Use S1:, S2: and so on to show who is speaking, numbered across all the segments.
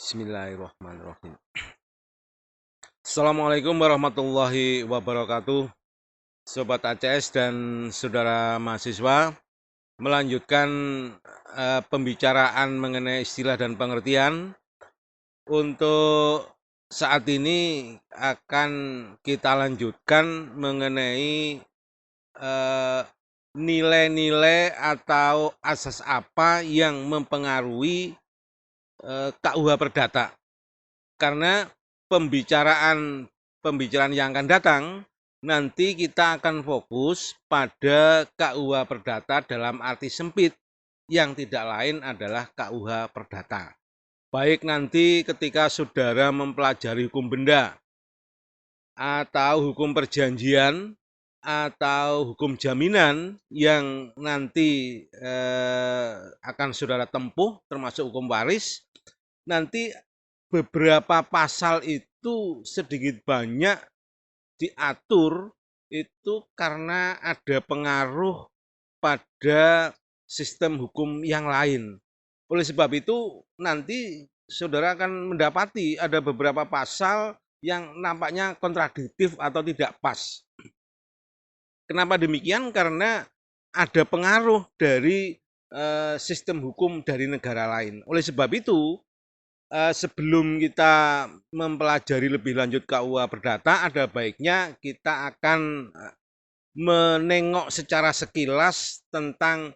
S1: Bismillahirrahmanirrahim. Assalamualaikum warahmatullahi wabarakatuh. Sobat ACS dan saudara mahasiswa, melanjutkan pembicaraan mengenai istilah dan pengertian. Untuk saat ini akan kita lanjutkan mengenai nilai-nilai atau asas apa yang mempengaruhi KUH Perdata. Karena pembicaraan yang akan datang, nanti kita akan fokus pada KUH Perdata dalam arti sempit, yang tidak lain adalah KUH Perdata. Baik nanti ketika saudara mempelajari hukum benda, atau hukum perjanjian, atau hukum jaminan yang nanti akan saudara tempuh, termasuk hukum waris, nanti beberapa pasal itu sedikit banyak diatur itu karena ada pengaruh pada sistem hukum yang lain. Oleh sebab itu nanti saudara akan mendapati ada beberapa pasal yang nampaknya kontradiktif atau tidak pas. Kenapa demikian? Karena ada pengaruh dari sistem hukum dari negara lain. Oleh sebab itu, sebelum kita mempelajari lebih lanjut KUH Perdata, ada baiknya kita akan menengok secara sekilas tentang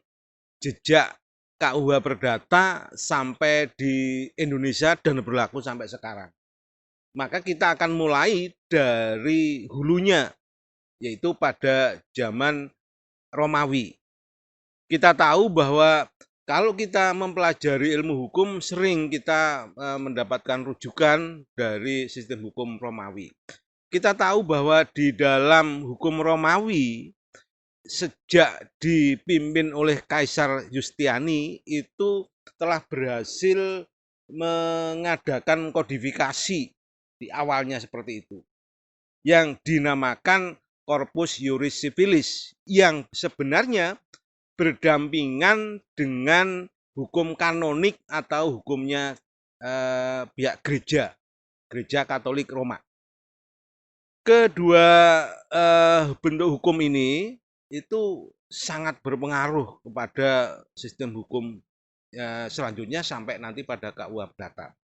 S1: jejak KUH Perdata sampai di Indonesia dan berlaku sampai sekarang. Maka kita akan mulai dari hulunya, yaitu pada zaman Romawi. Kita tahu bahwa kalau kita mempelajari ilmu hukum, sering kita mendapatkan rujukan dari sistem hukum Romawi. Kita tahu bahwa di dalam hukum Romawi, sejak dipimpin oleh Kaisar Yustiani, itu telah berhasil mengadakan kodifikasi di awalnya seperti itu, yang dinamakan Corpus Juris Civilis, yang sebenarnya berdampingan dengan hukum kanonik atau hukumnya pihak gereja Katolik Roma. Kedua bentuk hukum ini itu sangat berpengaruh kepada sistem hukum selanjutnya sampai nanti pada KUH Perdata.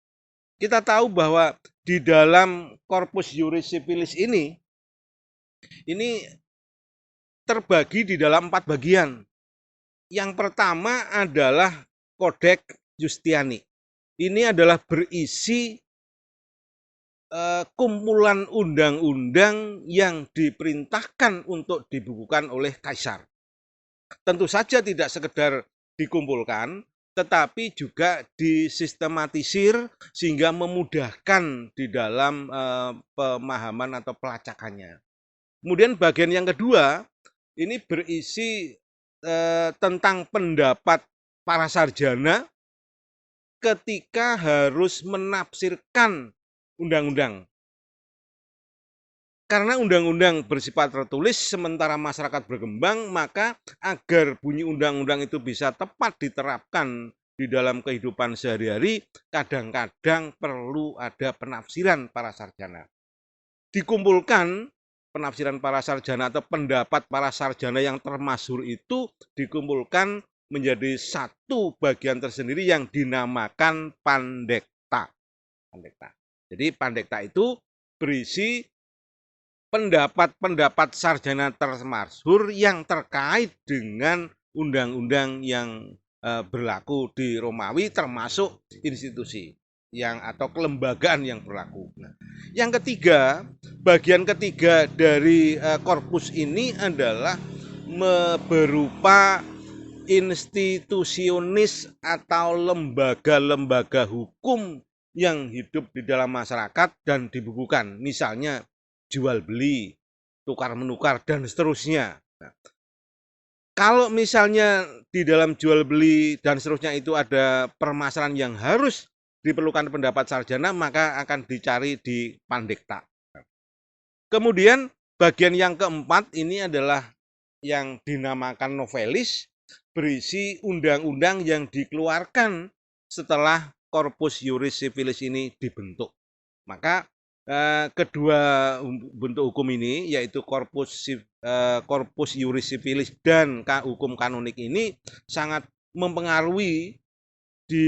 S1: Kita tahu bahwa di dalam Corpus Juris Civilis ini terbagi di dalam 4 bagian. Yang pertama adalah Kodeks Justiani. Ini adalah berisi kumpulan undang-undang yang diperintahkan untuk dibukukan oleh Kaisar. Tentu saja tidak sekedar dikumpulkan, tetapi juga disistematisir sehingga memudahkan di dalam pemahaman atau pelacakannya. Kemudian bagian yang kedua, ini berisi tentang pendapat para sarjana ketika harus menafsirkan undang-undang. Karena undang-undang bersifat tertulis sementara masyarakat berkembang, maka agar bunyi undang-undang itu bisa tepat diterapkan di dalam kehidupan sehari-hari, kadang-kadang perlu ada penafsiran para sarjana. Dikumpulkan penafsiran para sarjana atau pendapat para sarjana yang termasyhur itu dikumpulkan menjadi satu bagian tersendiri yang dinamakan Pandekta. Jadi Pandekta itu berisi pendapat-pendapat sarjana termasyhur yang terkait dengan undang-undang yang berlaku di Romawi, termasuk institusi atau kelembagaan yang berlaku. Nah, yang ketiga, bagian ketiga dari korpus ini adalah berupa institusionis atau lembaga-lembaga hukum yang hidup di dalam masyarakat dan dibukukan, misalnya jual beli, tukar menukar dan seterusnya. Nah, kalau misalnya di dalam jual beli dan seterusnya itu ada permasalahan yang harus diperlukan pendapat sarjana, maka akan dicari di Pandekta. Kemudian bagian yang keempat ini adalah yang dinamakan novelis, berisi undang-undang yang dikeluarkan setelah Corpus Juris Civilis ini dibentuk. Maka kedua bentuk hukum ini, yaitu Corpus Juris Civilis dan hukum kanonik ini sangat mempengaruhi di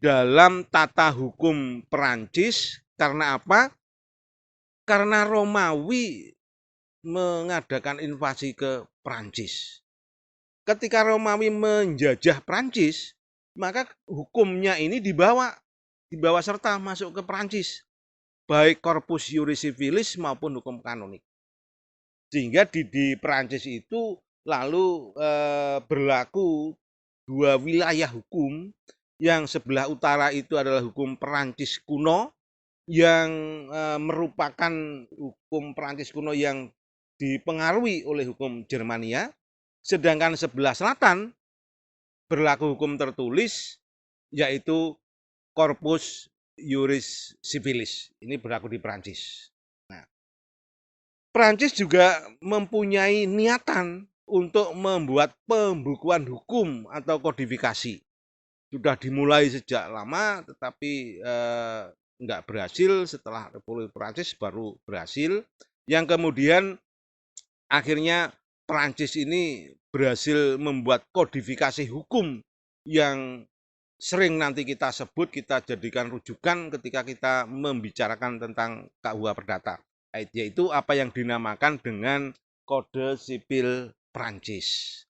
S1: dalam tata hukum Perancis. Karena apa? Karena Romawi mengadakan invasi ke Perancis. Ketika Romawi menjajah Perancis, maka hukumnya ini dibawa serta masuk ke Perancis, baik Corpus Juris Civilis maupun hukum kanonik. Sehingga di Perancis itu lalu berlaku dua wilayah hukum. Yang sebelah utara itu adalah hukum Perancis kuno, yang merupakan hukum Perancis kuno yang dipengaruhi oleh hukum Germania. Sedangkan sebelah selatan berlaku hukum tertulis, yaitu Corpus Juris Civilis. Ini berlaku di Perancis. Nah, Perancis juga mempunyai niatan untuk membuat pembukuan hukum atau kodifikasi. Sudah dimulai sejak lama, tetapi nggak berhasil. Setelah Republik Perancis baru berhasil. Yang kemudian akhirnya Perancis ini berhasil membuat kodifikasi hukum yang sering nanti kita sebut, kita jadikan rujukan ketika kita membicarakan tentang KUH Perdata, yaitu apa yang dinamakan dengan Kode Sipil Perancis.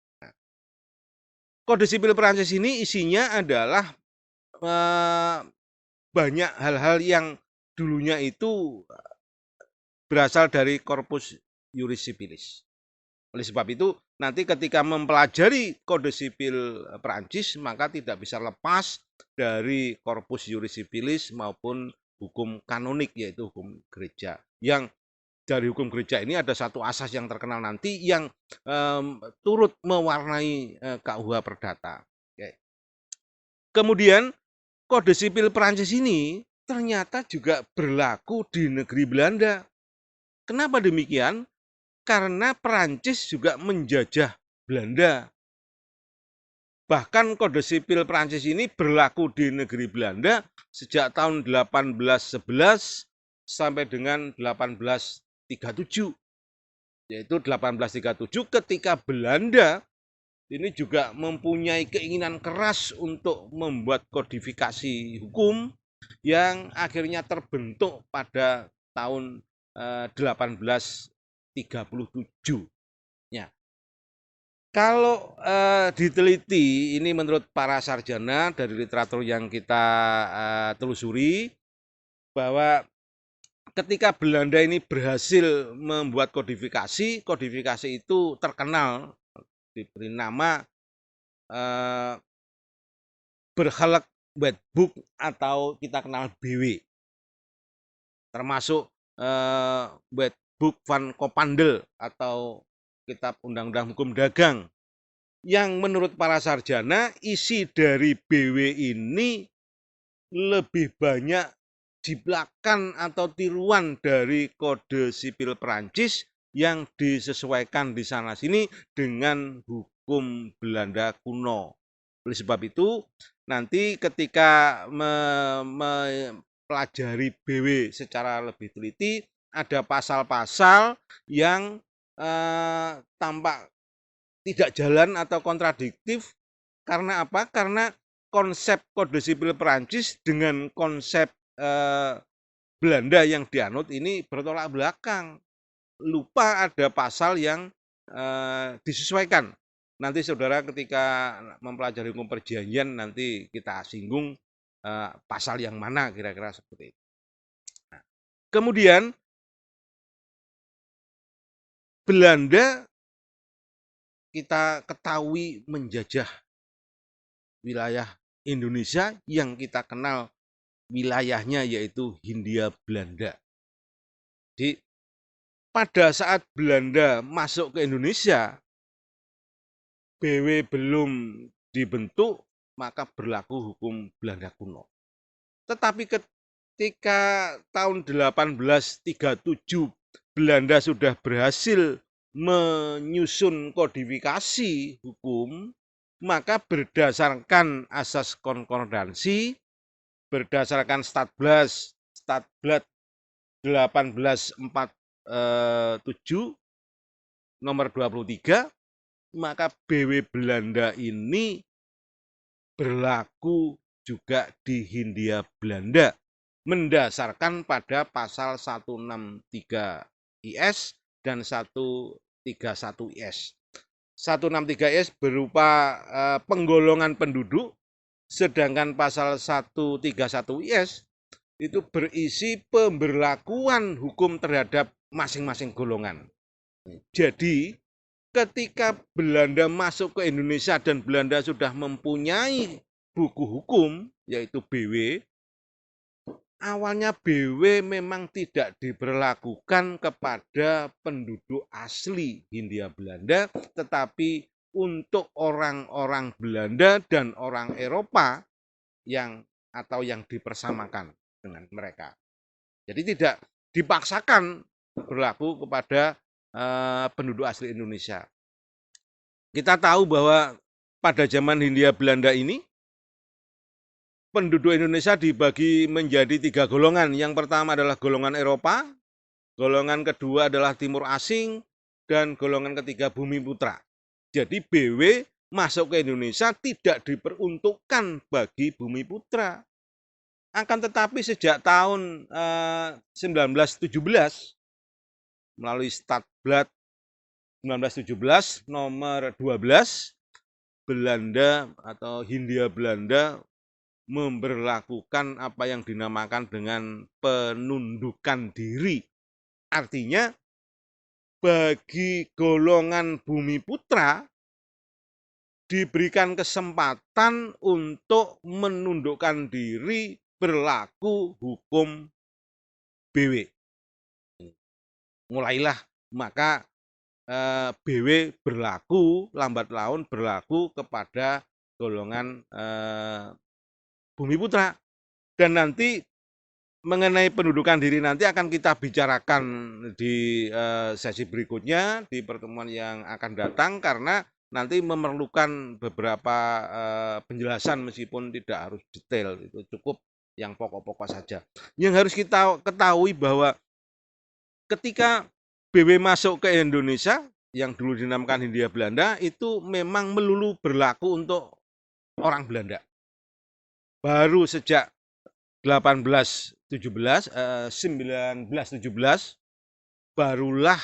S1: Kode Sipil Perancis ini isinya adalah banyak hal-hal yang dulunya itu berasal dari Corpus Juris Civilis. Oleh sebab itu, nanti ketika mempelajari Kode Sipil Perancis, maka tidak bisa lepas dari Corpus Juris Civilis maupun hukum kanonik, yaitu hukum gereja. Yang dari hukum gereja ini ada satu asas yang terkenal nanti yang turut mewarnai KUH Perdata. Oke. Kemudian Kode Sipil Perancis ini ternyata juga berlaku di negeri Belanda. Kenapa demikian? Karena Perancis juga menjajah Belanda. Bahkan Kode Sipil Perancis ini berlaku di negeri Belanda sejak tahun 1811 sampai dengan 1837. Yaitu 1837 ketika Belanda ini juga mempunyai keinginan keras untuk membuat kodifikasi hukum yang akhirnya terbentuk pada tahun 1837. Ya. Kalau diteliti, ini menurut para sarjana dari literatur yang kita telusuri, bahwa ketika Belanda ini berhasil membuat kodifikasi, kodifikasi itu terkenal diberi nama Burgerlijk Wetboek atau kita kenal BW, termasuk Wetboek van Koppandel atau Kitab Undang-Undang Hukum Dagang, yang menurut para sarjana isi dari BW ini lebih banyak jiplakan atau tiruan dari Kode Sipil Perancis yang disesuaikan di sana sini dengan hukum Belanda kuno. Oleh sebab itu, nanti ketika mempelajari BW secara lebih teliti, ada pasal-pasal yang tampak tidak jalan atau kontradiktif. Karena apa? Karena konsep Kode Sipil Perancis dengan konsep Belanda yang dianut ini bertolak belakang. Lupa ada pasal yang disesuaikan. Nanti saudara ketika mempelajari hukum perjanjian nanti kita singgung pasal yang mana kira-kira seperti itu. Nah, kemudian Belanda kita ketahui menjajah wilayah Indonesia yang kita kenal wilayahnya yaitu Hindia Belanda. Jadi pada saat Belanda masuk ke Indonesia, BW belum dibentuk, maka berlaku hukum Belanda kuno. Tetapi ketika tahun 1837 Belanda sudah berhasil menyusun kodifikasi hukum, maka berdasarkan asas konkordansi berdasarkan Statblad 1847 nomor 23, maka BW Belanda ini berlaku juga di Hindia Belanda mendasarkan pada pasal 163 IS dan 131 IS. 163 IS berupa penggolongan penduduk, sedangkan pasal 131 IS itu berisi pemberlakuan hukum terhadap masing-masing golongan. Jadi ketika Belanda masuk ke Indonesia dan Belanda sudah mempunyai buku hukum, yaitu BW, awalnya BW memang tidak diberlakukan kepada penduduk asli Hindia Belanda, tetapi untuk orang-orang Belanda dan orang Eropa yang dipersamakan dengan mereka. Jadi tidak dipaksakan berlaku kepada penduduk asli Indonesia. Kita tahu bahwa pada zaman Hindia Belanda ini penduduk Indonesia dibagi menjadi 3 golongan. Yang pertama adalah golongan Eropa, golongan kedua adalah Timur Asing, dan golongan ketiga Bumi Putra. Jadi BW masuk ke Indonesia tidak diperuntukkan bagi Bumi Putra. Akan tetapi sejak tahun 1917 melalui Statblad 1917 nomor 12, Belanda atau Hindia Belanda memberlakukan apa yang dinamakan dengan penundukan diri. Artinya bagi golongan Bumi Putra diberikan kesempatan untuk menundukkan diri berlaku hukum BW. Mulailah maka BW berlaku lambat laun berlaku kepada golongan Bumi Putra. Dan nanti mengenai pendudukan diri nanti akan kita bicarakan di sesi berikutnya, di pertemuan yang akan datang, karena nanti memerlukan beberapa penjelasan meskipun tidak harus detail, itu cukup yang pokok-pokok saja. Yang harus kita ketahui bahwa ketika BW masuk ke Indonesia, yang dulu dinamakan Hindia Belanda, itu memang melulu berlaku untuk orang Belanda. Baru sejak 1917, barulah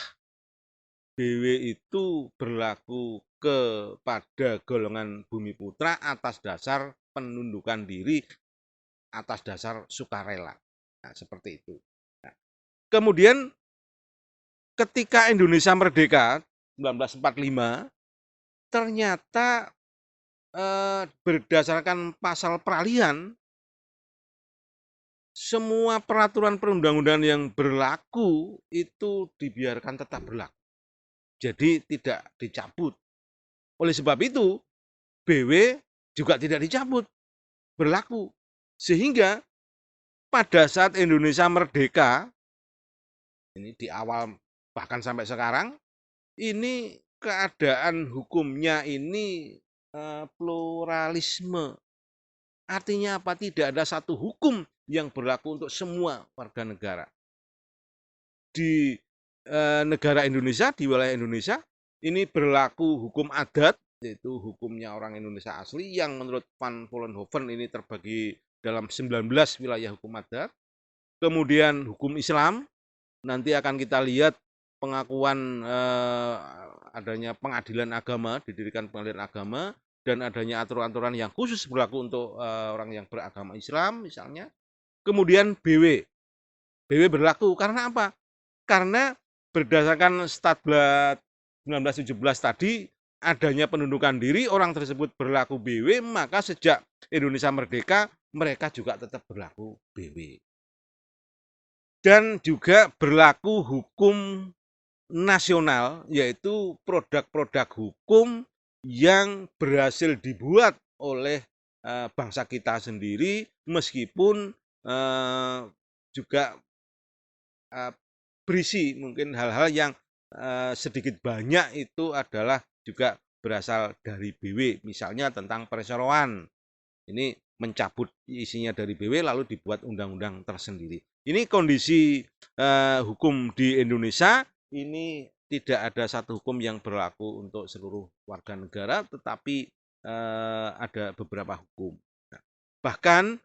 S1: BW itu berlaku kepada golongan Bumi Putra atas dasar penundukan diri, atas dasar sukarela. Nah, seperti itu. Nah, kemudian ketika Indonesia merdeka 1945, ternyata berdasarkan pasal peralihan, semua peraturan perundang-undangan yang berlaku itu dibiarkan tetap berlaku. Jadi tidak dicabut. Oleh sebab itu, BW juga tidak dicabut, berlaku. Sehingga pada saat Indonesia merdeka, ini di awal bahkan sampai sekarang, ini keadaan hukumnya ini pluralisme. Artinya apa? Tidak ada satu hukum yang berlaku untuk semua warga negara. Di negara Indonesia, di wilayah Indonesia, ini berlaku hukum adat, yaitu hukumnya orang Indonesia asli, yang menurut Van Vollenhoven ini terbagi dalam 19 wilayah hukum adat. Kemudian hukum Islam, nanti akan kita lihat pengakuan adanya pengadilan agama, didirikan pengadilan agama, dan adanya aturan-aturan yang khusus berlaku untuk orang yang beragama Islam misalnya. Kemudian BW berlaku karena apa? Karena berdasarkan Statblad 1917 tadi, adanya penundukan diri, orang tersebut berlaku BW, maka sejak Indonesia merdeka mereka juga tetap berlaku BW. Dan juga berlaku hukum nasional, yaitu produk-produk hukum yang berhasil dibuat oleh bangsa kita sendiri, meskipun juga berisi mungkin hal-hal yang sedikit banyak itu adalah juga berasal dari BW, misalnya tentang perseroan. Ini mencabut isinya dari BW lalu dibuat undang-undang tersendiri. Ini kondisi hukum di Indonesia. Ini tidak ada satu hukum yang berlaku untuk seluruh warga negara, tetapi ada beberapa hukum. Bahkan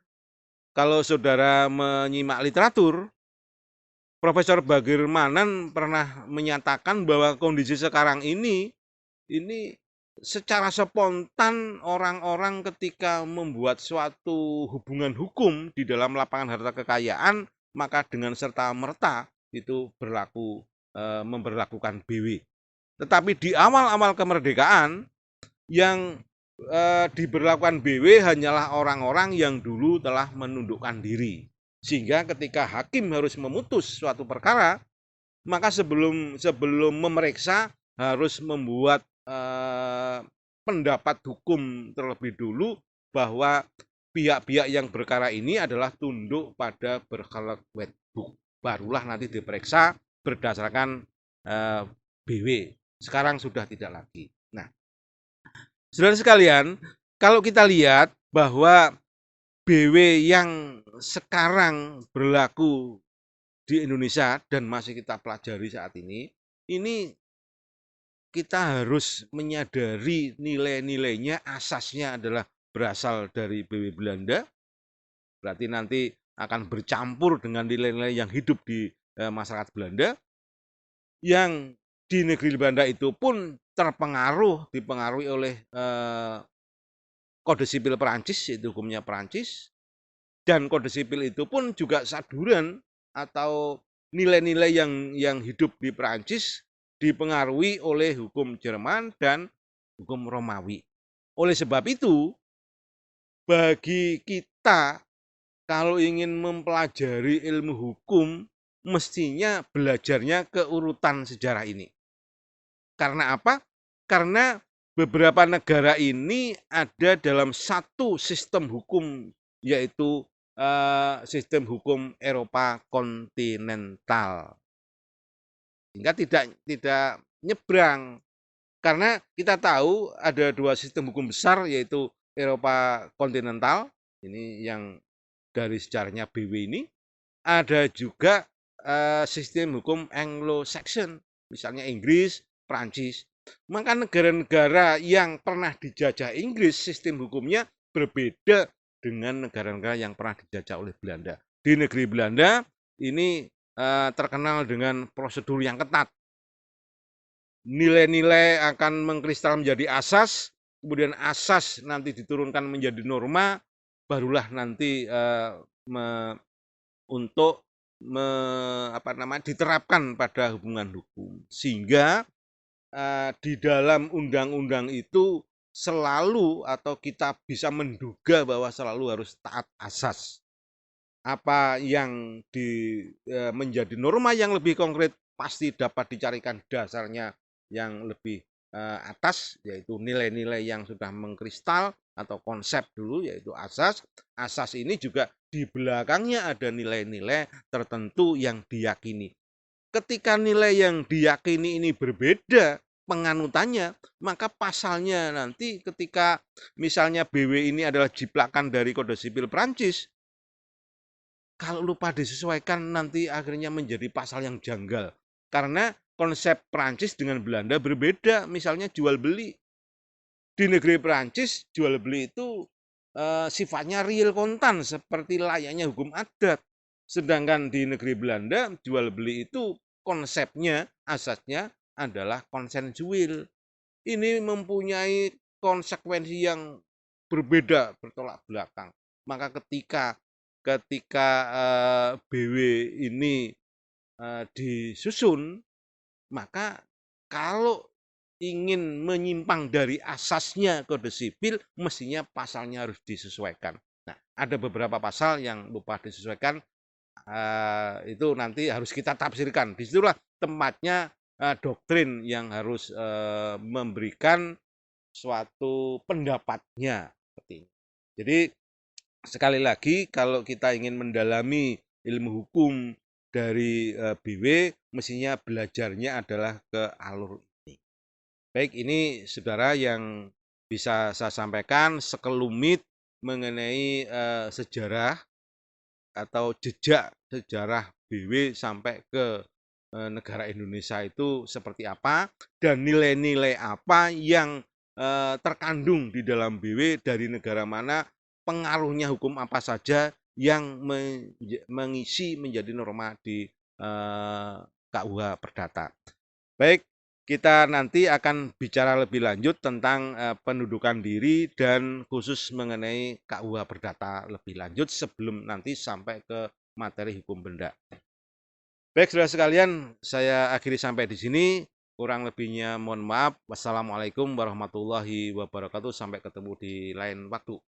S1: kalau saudara menyimak literatur, Profesor Bagirmanan pernah menyatakan bahwa kondisi sekarang ini secara spontan orang-orang ketika membuat suatu hubungan hukum di dalam lapangan harta kekayaan, maka dengan serta-merta itu memberlakukan BW. Tetapi di awal-awal kemerdekaan yang diberlakukan BW hanyalah orang-orang yang dulu telah menundukkan diri. Sehingga ketika hakim harus memutus suatu perkara, maka sebelum memeriksa harus membuat pendapat hukum terlebih dulu bahwa pihak-pihak yang berkara ini adalah tunduk pada berkelet wetbook. Barulah nanti diperiksa berdasarkan BW. Sekarang sudah tidak lagi. Nah, saudara sekalian, kalau kita lihat bahwa BW yang sekarang berlaku di Indonesia dan masih kita pelajari saat ini kita harus menyadari nilai-nilainya, asasnya adalah berasal dari BW Belanda, berarti nanti akan bercampur dengan nilai-nilai yang hidup di masyarakat Belanda, yang di negeri Belanda itu pun dipengaruhi oleh Kode Sipil Perancis, yaitu hukumnya Perancis, dan Kode Sipil itu pun juga saduran atau nilai-nilai yang hidup di Perancis dipengaruhi oleh hukum Jerman dan hukum Romawi. Oleh sebab itu, bagi kita kalau ingin mempelajari ilmu hukum, mestinya belajarnya ke urutan sejarah ini. Karena apa? Karena beberapa negara ini ada dalam satu sistem hukum, yaitu sistem hukum Eropa kontinental. Sehingga tidak nyebrang. Karena kita tahu ada dua sistem hukum besar, yaitu Eropa kontinental, ini yang dari sejarahnya BW ini. Ada juga sistem hukum Anglo-Saxon, misalnya Inggris, Prancis. Maka negara-negara yang pernah dijajah Inggris, sistem hukumnya berbeda dengan negara-negara yang pernah dijajah oleh Belanda. Di negeri Belanda ini terkenal dengan prosedur yang ketat. Nilai-nilai akan mengkristal menjadi asas, kemudian asas nanti diturunkan menjadi norma, barulah nanti untuk diterapkan pada hubungan hukum. Sehingga di dalam undang-undang itu selalu atau kita bisa menduga bahwa selalu harus taat asas. Apa yang menjadi norma yang lebih konkret pasti dapat dicarikan dasarnya yang lebih atas, yaitu nilai-nilai yang sudah mengkristal atau konsep dulu, yaitu asas. Asas ini juga di belakangnya ada nilai-nilai tertentu yang diyakini. Ketika nilai yang diyakini ini berbeda penganutannya, maka pasalnya nanti ketika misalnya BW ini adalah jiplakan dari Kode Sipil Prancis, kalau lupa disesuaikan nanti akhirnya menjadi pasal yang janggal. Karena konsep Prancis dengan Belanda berbeda, misalnya jual beli. Di negeri Prancis jual beli itu sifatnya real kontan seperti layaknya hukum adat. Sedangkan di negeri Belanda jual beli itu konsepnya, asasnya adalah konsensual. Ini mempunyai konsekuensi yang berbeda, bertolak belakang. Maka ketika BW ini disusun, maka kalau ingin menyimpang dari asasnya Kode Sipil, mestinya pasalnya harus disesuaikan. Nah, ada beberapa pasal yang lupa disesuaikan, itu nanti harus kita tafsirkan. Disitulah tempatnya doktrin yang harus memberikan suatu pendapatnya. Jadi sekali lagi, kalau kita ingin mendalami ilmu hukum dari BW, mestinya belajarnya adalah ke alur ini. Baik, ini saudara yang bisa saya sampaikan sekelumit mengenai sejarah atau jejak sejarah BW sampai ke negara Indonesia itu seperti apa, dan nilai-nilai apa yang terkandung di dalam BW, dari negara mana, pengaruhnya hukum apa saja yang mengisi menjadi norma di KUH Perdata. Baik, kita nanti akan bicara lebih lanjut tentang pendudukan diri dan khusus mengenai KUH Perdata lebih lanjut sebelum nanti sampai ke materi hukum benda. Baik, saudara sekalian, saya akhiri sampai di sini. Kurang lebihnya mohon maaf. Wassalamualaikum warahmatullahi wabarakatuh. Sampai ketemu di lain waktu.